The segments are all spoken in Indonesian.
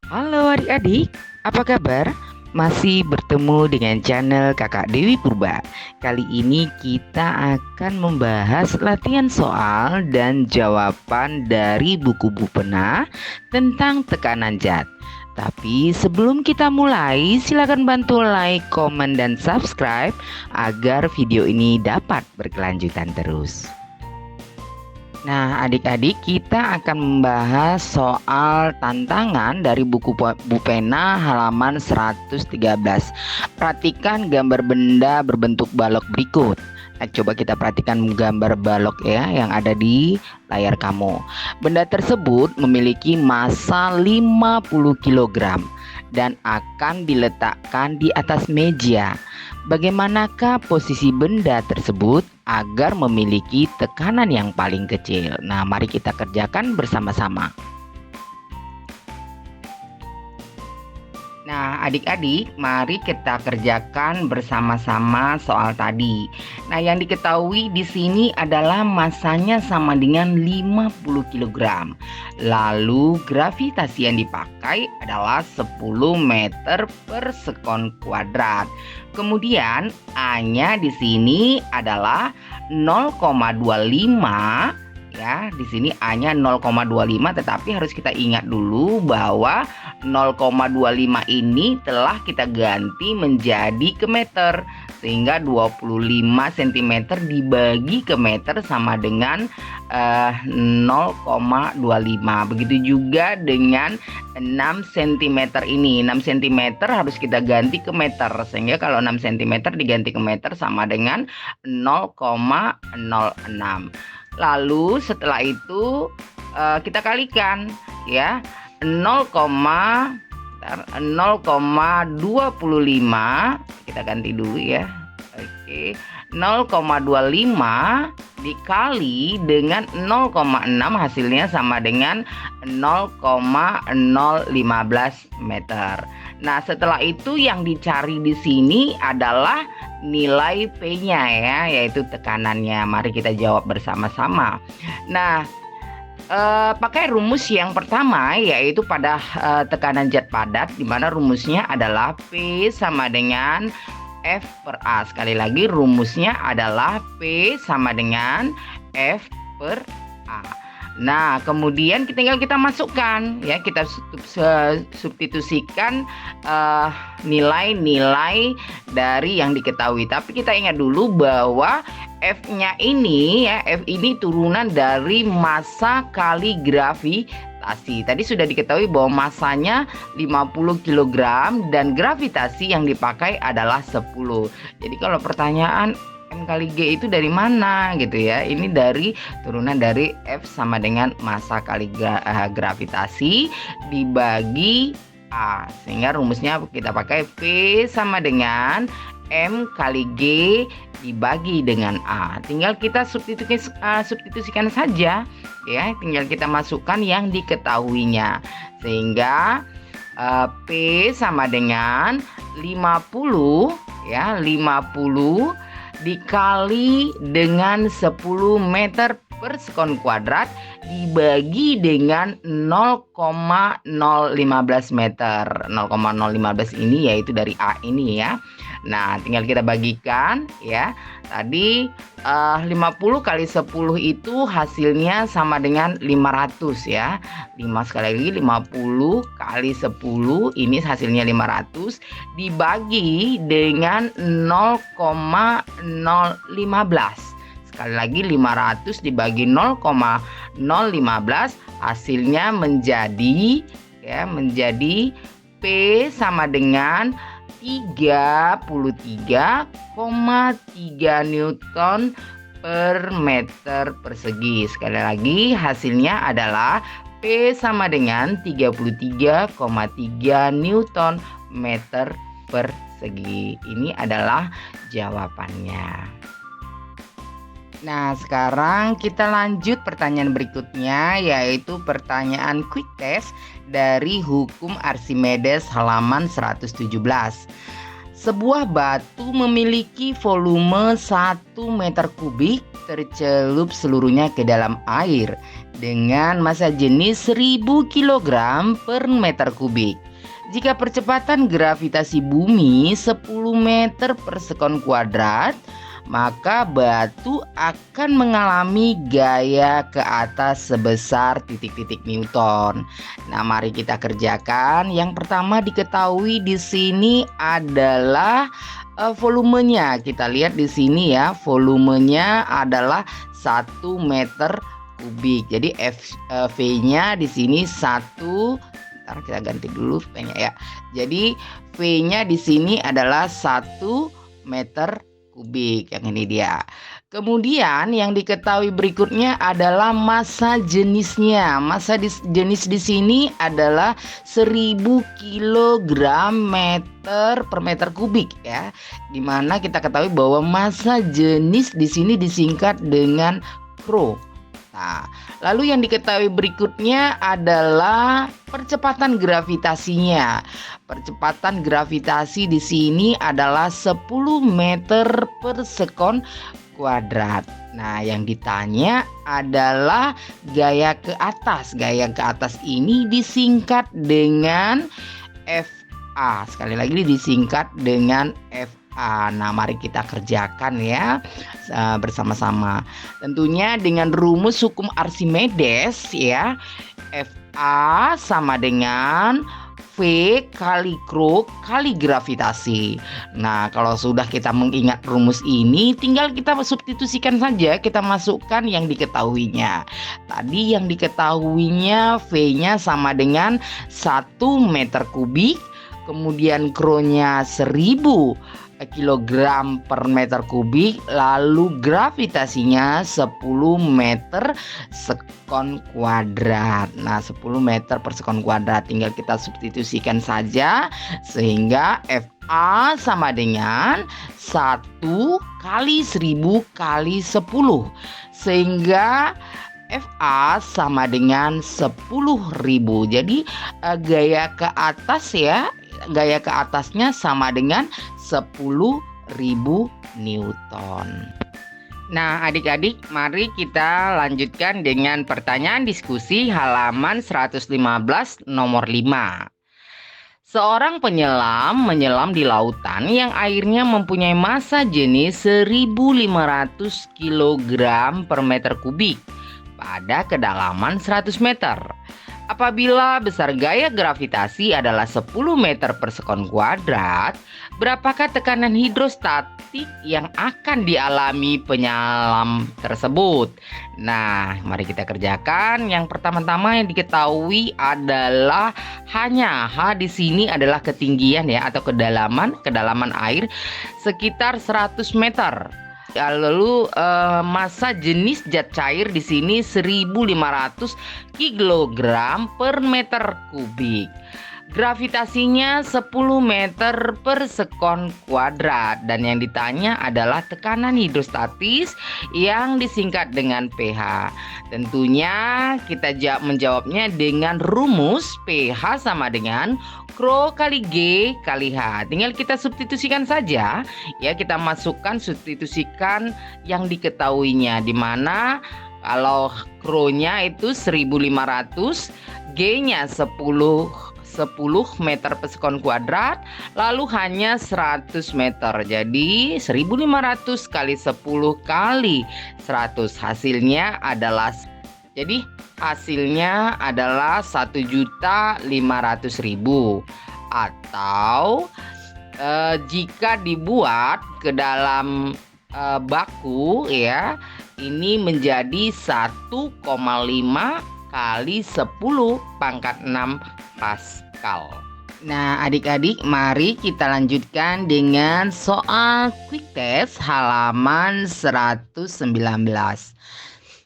Halo adik-adik, apa kabar? Masih bertemu dengan channel Kakak Dewi Purba. Kali ini kita akan membahas latihan soal dan jawaban dari buku Bupena tentang tekanan zat. Tapi sebelum kita mulai, silakan bantu like, komen, dan subscribe agar video ini dapat berkelanjutan terus. Nah, adik-adik, kita akan membahas soal tantangan dari buku Bupena halaman 113. Perhatikan gambar benda berbentuk balok berikut. Nah, coba kita perhatikan gambar balok ya yang ada di layar kamu. Benda tersebut memiliki massa 50 kg dan akan diletakkan di atas meja. Bagaimanakah posisi benda tersebut agar memiliki tekanan yang paling kecil? Nah, mari kita kerjakan bersama-sama. Nah, adik-adik, mari kita kerjakan bersama-sama soal tadi. Nah, yang diketahui di sini adalah massanya sama dengan 50 kg. Lalu gravitasi yang dipakai adalah 10 meter per sekon kuadrat. Kemudian A-nya di sini adalah 0,25 ya. Di sini A-nya 0,25, tetapi harus kita ingat dulu bahwa 0,25 ini telah kita ganti menjadi ke meter, sehingga 25 cm dibagi ke meter sama dengan 0,25. Begitu juga dengan 6 cm ini. 6 cm harus kita ganti ke meter, sehingga kalau 6 cm diganti ke meter sama dengan 0,06. Lalu setelah itu kita kalikan ya, 0,25 kita ganti dulu ya. Oke, 0,25 dikali dengan 0,6 hasilnya sama dengan 0,015 meter. Nah, setelah itu yang dicari di sini adalah nilai P-nya ya, yaitu tekanannya. Mari kita jawab bersama-sama. Nah, pakai rumus yang pertama, yaitu pada tekanan zat padat, di mana rumusnya adalah P sama dengan F per A. Sekali lagi rumusnya adalah P sama dengan F per A. Nah, kemudian tinggal kita masukkan ya, kita substitusikan nilai-nilai dari yang diketahui. Tapi kita ingat dulu bahwa F-nya ini ya, F ini turunan dari massa kali gravitasi. Tadi sudah diketahui bahwa massanya 50 kg dan gravitasi yang dipakai adalah 10. Jadi kalau pertanyaan M kali G itu dari mana gitu ya, ini dari turunan dari F sama dengan massa kali gravitasi dibagi A, sehingga rumusnya kita pakai P sama dengan M kali G dibagi dengan A. Tinggal kita substitusikan saja ya, tinggal kita masukkan yang diketahuinya, sehingga P sama dengan 50 ya, 50 dikali dengan 10 meter per sekon kuadrat dibagi dengan 0,015 meter. 0,015 ini yaitu dari A ini ya. Nah, tinggal kita bagikan ya. Tadi 50 kali 10 itu hasilnya sama dengan 500 ya. 5 sekali lagi 50 kali 10 ini hasilnya 500 dibagi dengan 0,015. Sekali lagi 500 dibagi 0,015 hasilnya menjadi P sama dengan 33,3 Newton per meter persegi. Sekali lagi hasilnya adalah P sama dengan 33,3 Newton meter persegi. Ini adalah jawabannya. Nah, sekarang kita lanjut pertanyaan berikutnya, yaitu pertanyaan quick test dari hukum Archimedes halaman 117. Sebuah batu memiliki volume 1 meter kubik tercelup seluruhnya ke dalam air. dengan massa jenis 1000 kg per meter kubik. Jika percepatan gravitasi bumi 10 meter per sekon kuadrat, maka batu akan mengalami gaya ke atas sebesar titik-titik Newton. Nah, mari kita kerjakan. Yang pertama diketahui di sini adalah volumenya. Kita lihat di sini ya, volumenya adalah 1 meter kubik. Jadi V-nya di sini 1. Ntar kita ganti dulu V-nya ya. Jadi V-nya di sini adalah 1 meter kubik. Yang ini dia. Kemudian yang diketahui berikutnya adalah massa jenisnya. Massa jenis di sini adalah 1000 kg meter per meter kubik ya. Dimana kita ketahui bahwa massa jenis di sini disingkat dengan Rho. Nah, lalu yang diketahui berikutnya adalah percepatan gravitasinya. Percepatan gravitasi di sini adalah 10 meter per sekon kuadrat. Nah, yang ditanya adalah gaya ke atas. Gaya ke atas ini disingkat dengan FA. Sekali lagi disingkat dengan FA. Nah, mari kita kerjakan ya bersama-sama. Tentunya dengan rumus hukum Archimedes ya. FA sama dengan V kali Rho kali gravitasi. Nah, kalau sudah kita mengingat rumus ini, tinggal kita substitusikan saja, kita masukkan yang diketahuinya. Tadi yang diketahuinya V-nya sama dengan 1 meter kubik, kemudian Rho-nya 1000 kilogram per meter kubik, lalu gravitasinya 10 meter sekon kuadrat. Nah, 10 meter per sekon kuadrat tinggal kita substitusikan saja sehingga FA sama dengan 1 kali 1000 kali 10 sehingga FA sama dengan 10.000. Jadi gaya ke atas ya, gaya ke atasnya sama dengan 10.000 Newton. Nah, adik-adik, mari kita lanjutkan dengan pertanyaan diskusi halaman 115 nomor 5. Seorang penyelam menyelam di lautan yang airnya mempunyai massa jenis 1.500 kg per meter kubik pada kedalaman 100 meter. Apabila besar gaya gravitasi adalah 10 meter per sekon kuadrat, berapakah tekanan hidrostatik yang akan dialami penyelam tersebut? Nah, mari kita kerjakan. Yang pertama-tama yang diketahui adalah hanya H di sini adalah ketinggian ya atau kedalaman air sekitar 100 meter. Lalu massa jenis zat cair di sini 1.500 kg per meter kubik. Gravitasinya 10 meter per sekon kuadrat. Dan yang ditanya adalah tekanan hidrostatis yang disingkat dengan pH. Tentunya kita menjawabnya dengan rumus pH sama dengan Rho kali G kali H. Tinggal kita substitusikan saja ya, kita masukkan substitusikan yang diketahuinya, dimana kalau Rho-nya itu 1.500, G-nya 10 meter per sekon kuadrat, lalu hanya 100 meter. Jadi 1.500 kali 10 kali 100. Hasilnya adalah 1.500.000 atau jika dibuat ke dalam baku ya, ini menjadi 1,5 kali 10 pangkat 6 Pascal. Nah, adik-adik, mari kita lanjutkan dengan soal quick test halaman 119.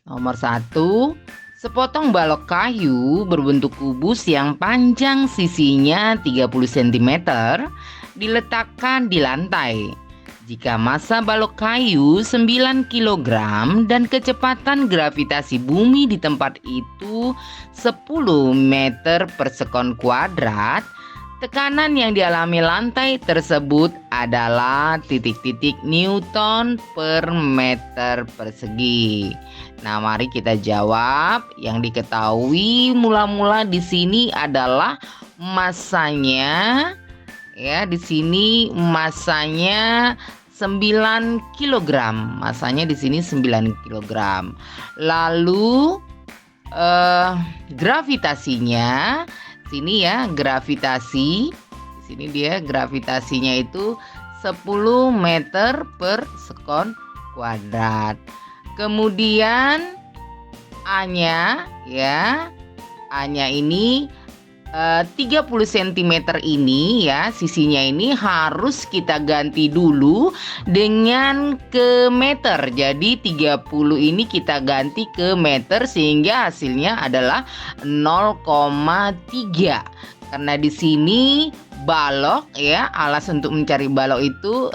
Nomor 1, sepotong balok kayu berbentuk kubus yang panjang sisinya 30 cm diletakkan di lantai. Jika massa balok kayu 9 kg dan kecepatan gravitasi bumi di tempat itu 10 meter per sekon kuadrat, Tekanan yang dialami lantai tersebut adalah titik-titik Newton per meter persegi. Nah, mari kita jawab. Yang diketahui mula-mula di sini adalah masanya, ya, di sini masanya 9 kg. Masanya di sini 9 kg. Lalu gravitasinya, sini ya, gravitasi. Di sini dia gravitasinya itu 10 meter per sekon kuadrat. Kemudian A-nya, ya, A-nya ini 30 cm ini, ya, sisinya ini harus kita ganti dulu dengan ke meter. Jadi 30 ini kita ganti ke meter sehingga hasilnya adalah 0,3. Karena di sini balok, ya, alas untuk mencari balok itu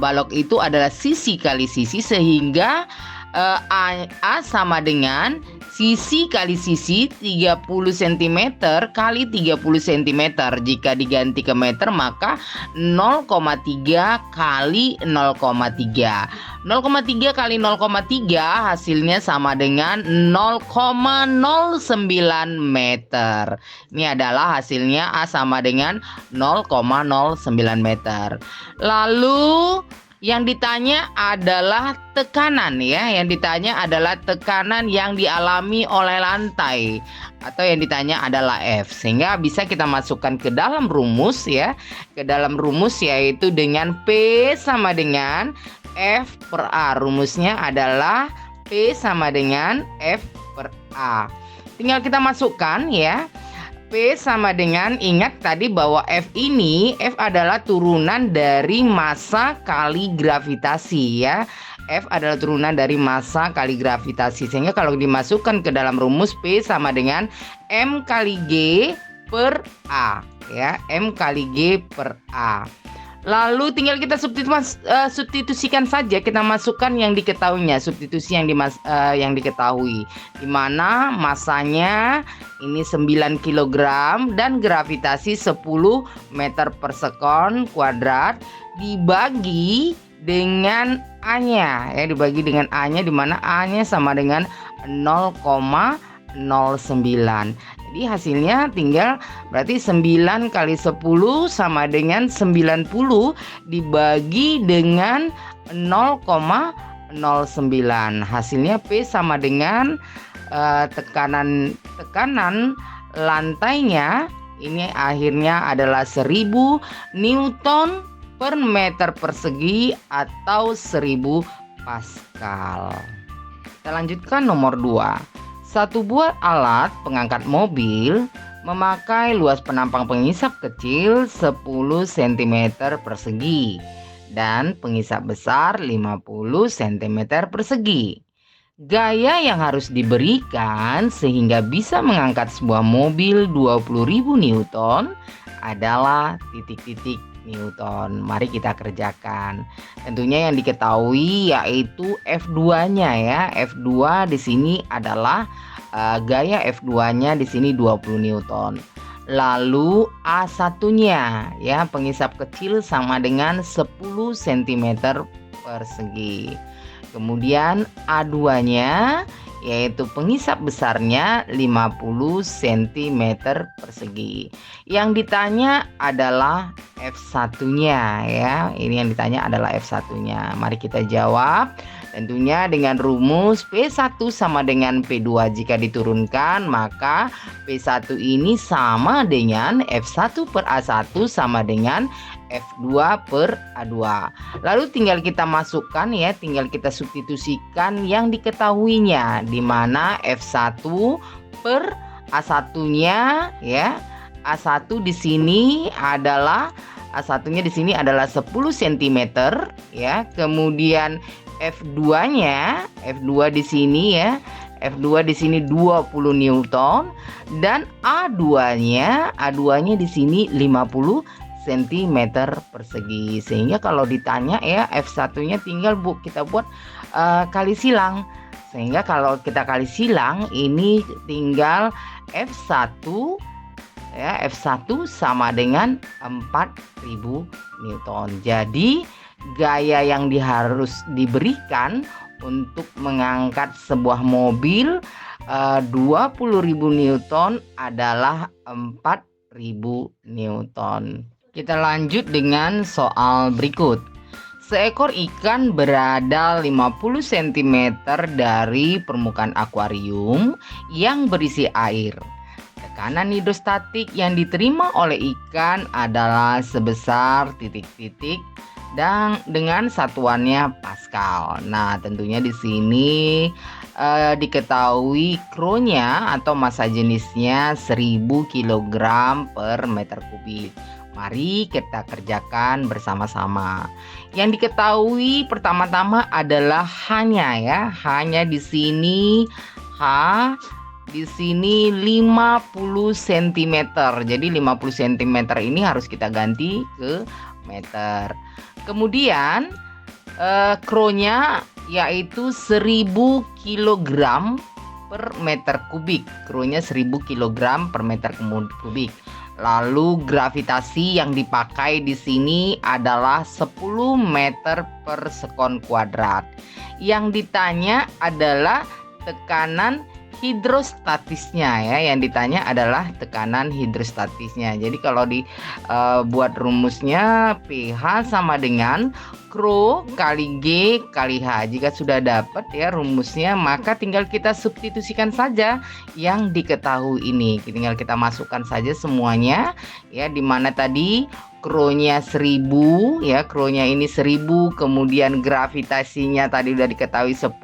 balok itu adalah sisi kali sisi, sehingga A sama dengan sisi kali sisi 30 cm kali 30 cm. Jika diganti ke meter maka 0,3 kali 0,3. 0,3 kali 0,3 hasilnya sama dengan 0,09 meter. Ini adalah hasilnya A sama dengan 0,09 meter. Lalu yang ditanya adalah tekanan, ya. Yang ditanya adalah tekanan yang dialami oleh lantai, atau yang ditanya adalah F. Sehingga bisa kita masukkan ke dalam rumus, ya. Ke dalam rumus yaitu dengan P sama dengan F per A. Rumusnya adalah P sama dengan F per A. Tinggal kita masukkan, ya. P sama dengan, ingat tadi bahwa F adalah turunan dari massa kali gravitasi, ya. F adalah turunan dari massa kali gravitasi. Sehingga kalau dimasukkan ke dalam rumus, P sama dengan M kali G per A, ya. M kali G per A. Lalu tinggal kita substitusikan saja, kita masukkan yang diketahuinya, substitusi yang diketahui, di mana masanya ini 9 kg dan gravitasi 10 meter per sekon kuadrat, dibagi dengan A-nya, ya, dibagi dengan A-nya, di mana A-nya sama dengan 0,09. Jadi hasilnya tinggal berarti 9 kali 10 sama dengan 90 dibagi dengan 0,09. Hasilnya P sama dengan tekanan lantainya ini akhirnya adalah 1000 Newton per meter persegi atau 1000 Pascal. Kita lanjutkan nomor 2. Satu buah alat pengangkat mobil memakai luas penampang pengisap kecil 10 cm persegi dan pengisap besar 50 cm persegi. Gaya yang harus diberikan sehingga bisa mengangkat sebuah mobil 20.000 Newton adalah titik-titik Newton. Mari kita kerjakan. Tentunya yang diketahui yaitu F2-nya, ya. F2 di sini adalah gaya F2-nya di sini 20 Newton. Lalu A1-nya, ya, pengisap kecil sama dengan 10 cm persegi. Kemudian A2-nya yaitu pengisap besarnya 50 cm persegi. Yang ditanya adalah F1-nya, ya. Ini yang ditanya adalah F1-nya. Mari kita jawab. Tentunya dengan rumus P1 sama dengan P2. Jika diturunkan maka P1 ini sama dengan F1 per A1 sama dengan F2 per A2. Lalu tinggal kita masukkan, ya, tinggal kita substitusikan yang diketahuinya, di mana F1 per A1-nya, ya. A1 di sini adalah A1-nya di sini adalah 10 cm, ya. Kemudian F2-nya, F2 di sini, ya. F2 di sini 20 Newton dan A2-nya di sini 50 cm persegi. Sehingga kalau ditanya, ya, F1-nya tinggal kita buat kali silang. Sehingga kalau kita kali silang ini tinggal F1 ya, F1 sama dengan 4000 Newton. Jadi gaya yang harus diberikan untuk mengangkat sebuah mobil 20.000 Newton adalah 4.000 Newton. Kita lanjut dengan soal berikut. Seekor ikan berada 50 cm dari permukaan akuarium yang berisi air. Tekanan hidrostatik yang diterima oleh ikan adalah sebesar titik-titik dan dengan satuannya Pascal. Nah, tentunya di sini diketahui kronya atau massa jenisnya 1000 kg per meter kubik. Mari kita kerjakan bersama-sama. Yang diketahui pertama-tama adalah hanya di sini di sini 50 cm. Jadi 50 cm ini harus kita ganti ke meter. Kemudian kronya yaitu 1000 kg per meter kubik. Kronya 1000 kg per meter kubik. Lalu gravitasi yang dipakai di sini adalah 10 meter per sekon kuadrat. Yang ditanya adalah tekanan hidrostatisnya ya. Yang ditanya adalah tekanan hidrostatisnya. Jadi kalau dibuat rumusnya pH sama dengan Rho kali G kali H. Jika sudah dapat ya rumusnya, maka tinggal kita substitusikan saja yang diketahui ini. Tinggal kita masukkan saja semuanya ya, di mana tadi Rho-nya 1000 ya, Rho-nya ini 1000, kemudian gravitasinya tadi sudah diketahui 10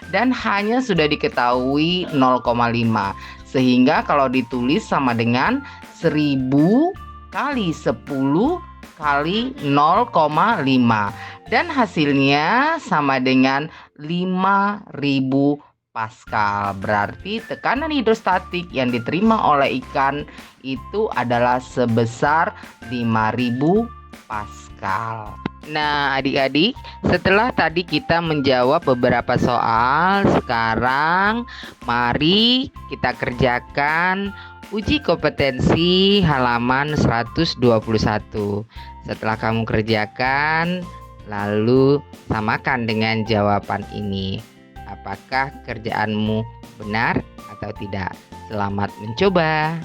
dan hanya sudah diketahui 0,5. Sehingga kalau ditulis sama dengan 1000 kali 10 kali 0,5 dan hasilnya sama dengan 5000 Pascal. Berarti tekanan hidrostatik yang diterima oleh ikan itu adalah sebesar 5000 Pascal. Nah, adik-adik, setelah tadi kita menjawab beberapa soal, sekarang mari kita kerjakan uji kompetensi halaman 121. Setelah kamu kerjakan, lalu samakan dengan jawaban ini. Apakah kerjaanmu benar atau tidak? Selamat mencoba.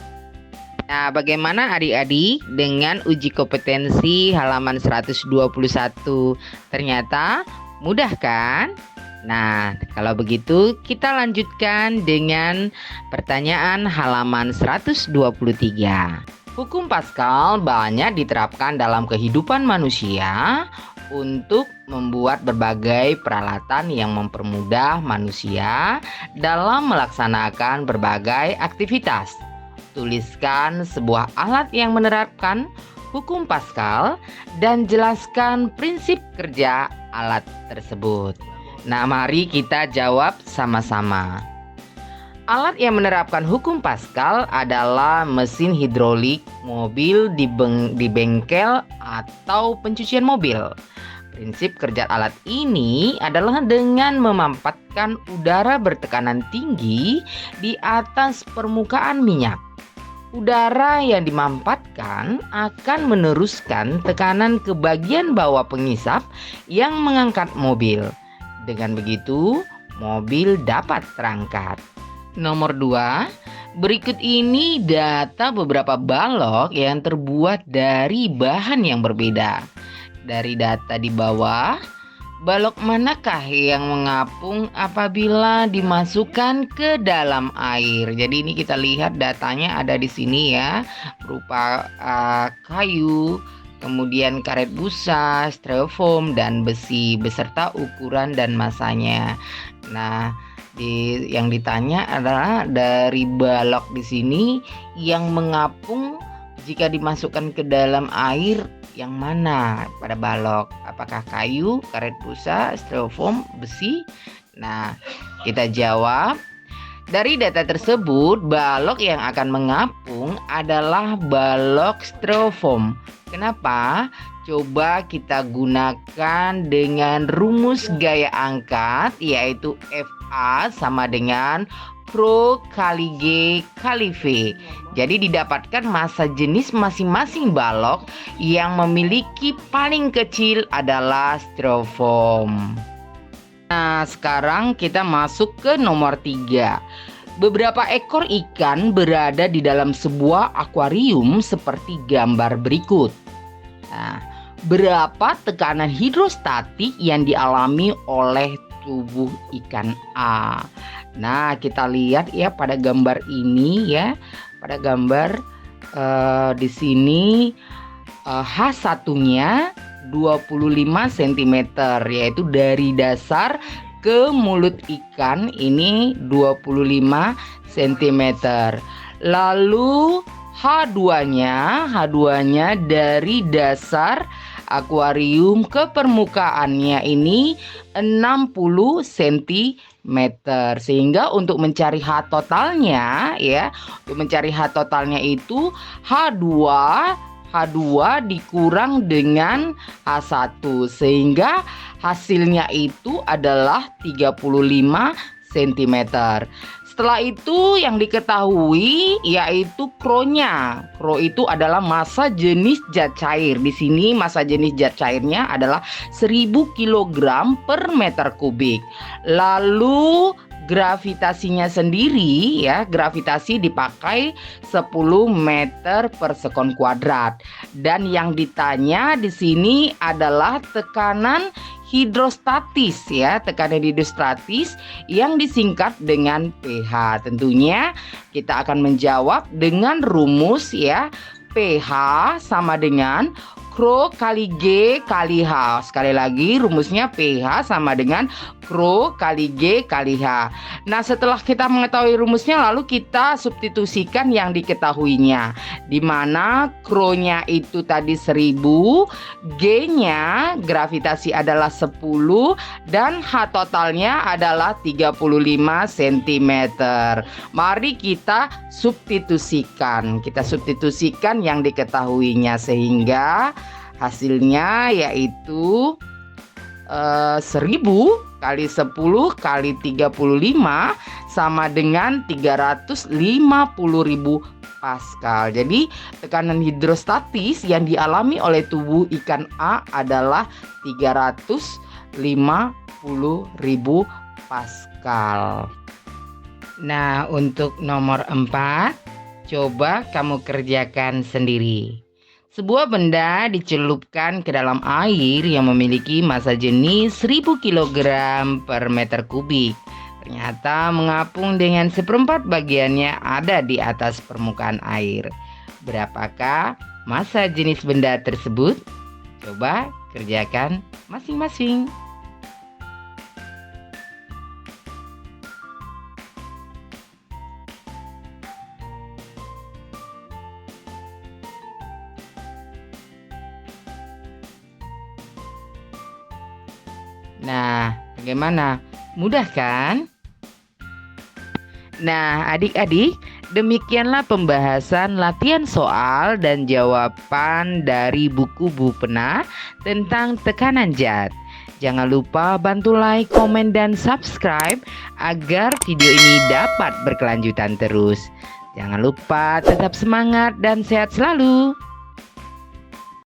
Nah, bagaimana adik-adik dengan uji kompetensi halaman 121? Ternyata mudah kan? Nah, kalau begitu kita lanjutkan dengan pertanyaan halaman 123. Hukum Pascal banyak diterapkan dalam kehidupan manusia untuk membuat berbagai peralatan yang mempermudah manusia dalam melaksanakan berbagai aktivitas. Tuliskan sebuah alat yang menerapkan hukum Pascal dan jelaskan prinsip kerja alat tersebut. Nah, mari kita jawab sama-sama. Alat yang menerapkan hukum Pascal adalah mesin hidrolik mobil di bengkel atau pencucian mobil. Prinsip kerja alat ini adalah dengan memanfaatkan udara bertekanan tinggi di atas permukaan minyak. Udara yang dimanfaatkan akan meneruskan tekanan ke bagian bawah pengisap yang mengangkat mobil. Dengan begitu, mobil dapat terangkat. Nomor 2, berikut ini data beberapa balok yang terbuat dari bahan yang berbeda. Dari data di bawah, balok manakah yang mengapung apabila dimasukkan ke dalam air? Jadi ini kita lihat datanya ada di sini ya, berupa kayu, kemudian karet busa, styrofoam, dan besi beserta ukuran dan masanya. Nah, yang ditanya adalah dari balok di sini yang mengapung jika dimasukkan ke dalam air yang mana pada balok? Apakah kayu, karet busa, styrofoam, besi? Nah, kita jawab. Dari data tersebut, balok yang akan mengapung adalah balok styrofoam. Kenapa? Coba kita gunakan dengan rumus gaya angkat, yaitu A sama dengan Rho kali G kali V. Jadi didapatkan massa jenis masing-masing balok yang memiliki paling kecil adalah styrofoam. Nah, sekarang kita masuk ke nomor 3. Beberapa ekor ikan berada di dalam sebuah akuarium seperti gambar berikut. Nah, berapa tekanan hidrostatik yang dialami oleh tubuh ikan A? Nah, kita lihat ya pada gambar ini ya. Pada gambar di sini H1-nya 25 cm, yaitu dari dasar ke mulut ikan ini 25 cm. Lalu H2-nya dari dasar akuarium ke permukaannya ini 60 cm. Sehingga untuk mencari H totalnya ya, untuk mencari H totalnya itu H2 dikurang dengan H1 sehingga hasilnya itu adalah 35 cm. Setelah itu yang diketahui yaitu Rho-nya. Rho itu adalah massa jenis zat cair. Di sini massa jenis zat cairnya adalah 1000 kg per meter kubik. Lalu gravitasinya sendiri ya, gravitasi dipakai 10 meter per sekon kuadrat. Dan yang ditanya di sini adalah tekanan hidrostatis ya, tekanan hidrostatis yang disingkat dengan pH. Tentunya kita akan menjawab dengan rumus ya, pH sama dengan Rho kali G kali H. Sekali lagi rumusnya pH sama dengan Rho kali G kali H. Nah, setelah kita mengetahui rumusnya lalu kita substitusikan yang diketahuinya. Di mana Rho-nya itu tadi 1000, G-nya gravitasi adalah 10 dan H totalnya adalah 35 cm. Mari kita substitusikan. Kita substitusikan yang diketahuinya sehingga hasilnya yaitu 1000 kali 10 kali 35 sama dengan 350.000 Pascal. Jadi tekanan hidrostatis yang dialami oleh tubuh ikan A adalah 350.000 Pascal. Nah, untuk nomor 4, coba kamu kerjakan sendiri. Sebuah benda dicelupkan ke dalam air yang memiliki massa jenis 1000 kg per meter kubik. Ternyata mengapung dengan seperempat bagiannya ada di atas permukaan air. Berapakah massa jenis benda tersebut? Coba kerjakan masing-masing. Nah, bagaimana? Mudah kan? Nah, adik-adik, demikianlah pembahasan latihan soal dan jawaban dari buku Bu Pena tentang tekanan zat. Jangan lupa bantu like, komen, dan subscribe agar video ini dapat berkelanjutan terus. Jangan lupa tetap semangat dan sehat selalu.